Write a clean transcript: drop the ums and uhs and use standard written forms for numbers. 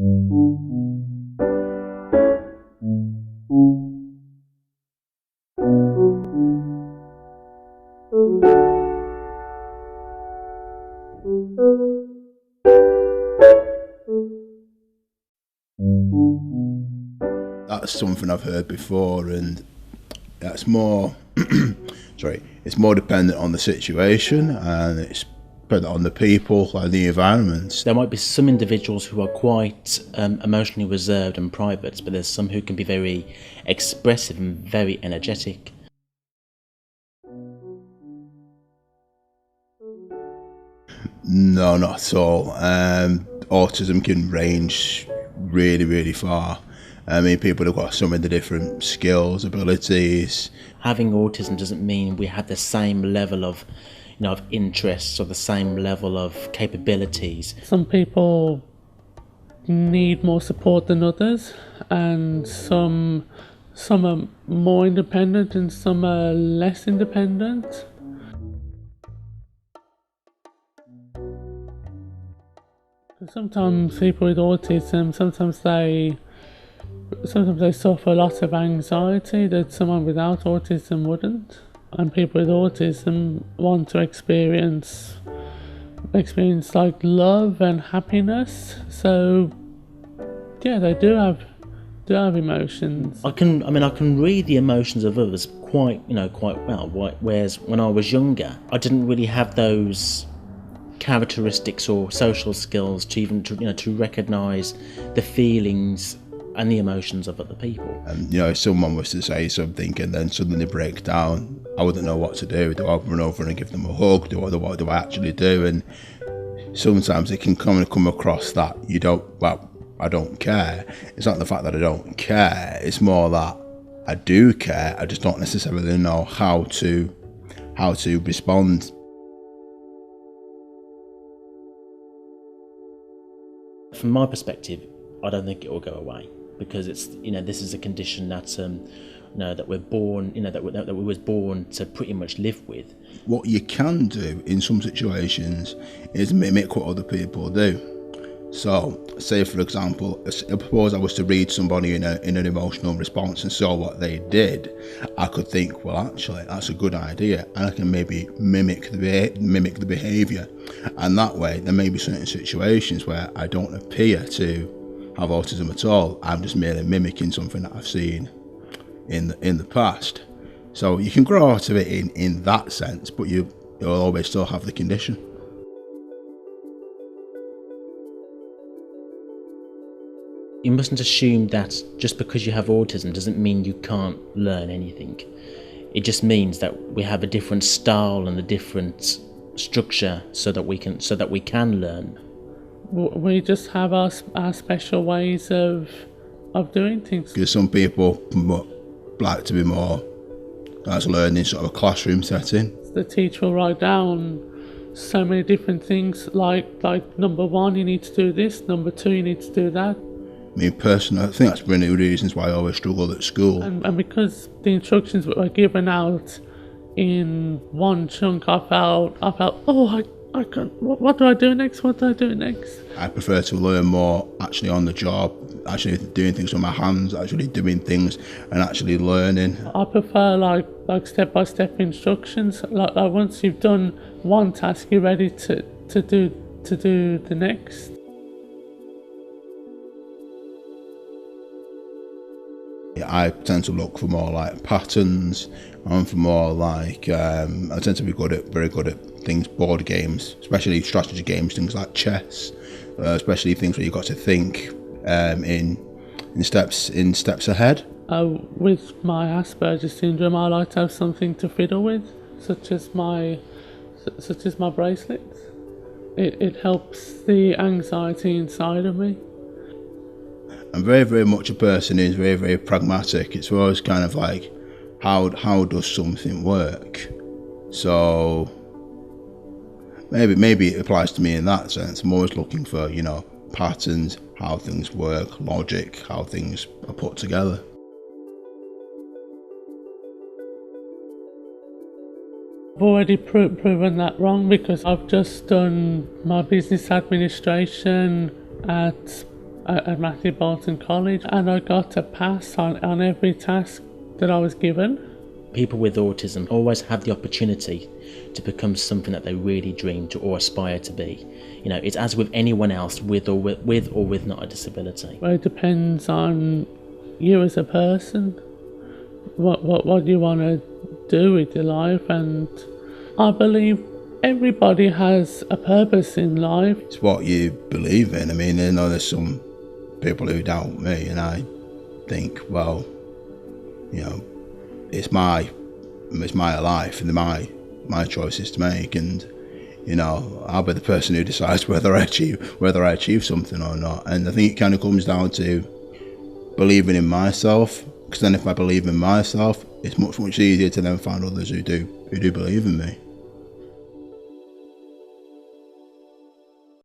That's something I've heard before, and that's more it's more dependent on the situation, and it's dependent on the people and the environments. There might be some individuals who are quite emotionally reserved and private, but there's some who can be very expressive and very energetic. No, not at all. Autism can range really, really far. I mean, people have got some of the different skills, abilities. Having autism doesn't mean we have the same level of, of interests or the same level of capabilities. Some people need more support than others, and some are more independent and some are less independent. Sometimes people with autism, sometimes they suffer a lot of anxiety that someone without autism wouldn't. And people with autism want to experience like love and happiness. So yeah, they do have emotions. I can read the emotions of others quite well. Whereas when I was younger, I didn't really have those characteristics or social skills to recognise the feelings and the emotions of other people. And if someone was to say something and then suddenly break down, I wouldn't know what to do. Do I run over and give them a hug? What do I actually do? And sometimes it can come across that I don't care. It's not the fact that I don't care, it's more that I do care, I just don't necessarily know how to respond. From my perspective, I don't think it will go away, because it's this is a condition that that we're born that we was born to pretty much live with. What you can do in some situations is mimic what other people do. So, say for example, suppose I was to read somebody in an emotional response and saw what they did, I could think, well, actually, that's a good idea, and I can maybe mimic the behaviour. And that way, there may be certain situations where I don't appear to have autism at all. I'm just merely mimicking something that I've seen in the past. So you can grow out of it in that sense, but you'll always still have the condition. You mustn't assume that just because you have autism doesn't mean you can't learn anything. It just means that we have a different style and a different structure so that we can learn. We just have our special ways of doing things. Because some people like to be more as learning sort of a classroom setting. The teacher will write down so many different things, like number 1 you need to do this, number 2 you need to do that. I mean, personally, I think that's one of the reasons why I always struggled at school. And because the instructions were given out in one chunk, I felt, oh, I can't, what do I do next? What do I do next? I prefer to learn more actually on the job, actually doing things with my hands, actually doing things and actually learning. I prefer like step-by-step instructions. Like once you've done one task, you're ready to do the next. I tend to look for more like patterns, and for more like I tend to be very good at things, board games, especially strategy games, things like chess, especially things where you've got to think in steps ahead. With my Asperger's syndrome, I like to have something to fiddle with, such as my bracelets. It helps the anxiety inside of me. I'm very, very much a person who's very, very pragmatic. It's always kind of like, how does something work? So maybe it applies to me in that sense. I'm always looking for, patterns, how things work, logic, how things are put together. I've already proven that wrong, because I've just done my business administration at at Matthew Bolton College, and I got to pass on every task that I was given. People with autism always have the opportunity to become something that they really dream to or aspire to be. You know, it's as with anyone else with or with not a disability. Well, it depends on you as a person, what you want to do with your life, and I believe everybody has a purpose in life. It's what you believe in. I mean, I know there's some people who doubt me, and I think, well, you know, it's my life and my choices to make, and you know, I'll be the person who decides whether I achieve something or not. And I think it kind of comes down to believing in myself, because then if I believe in myself, it's much easier to then find others who do believe in me.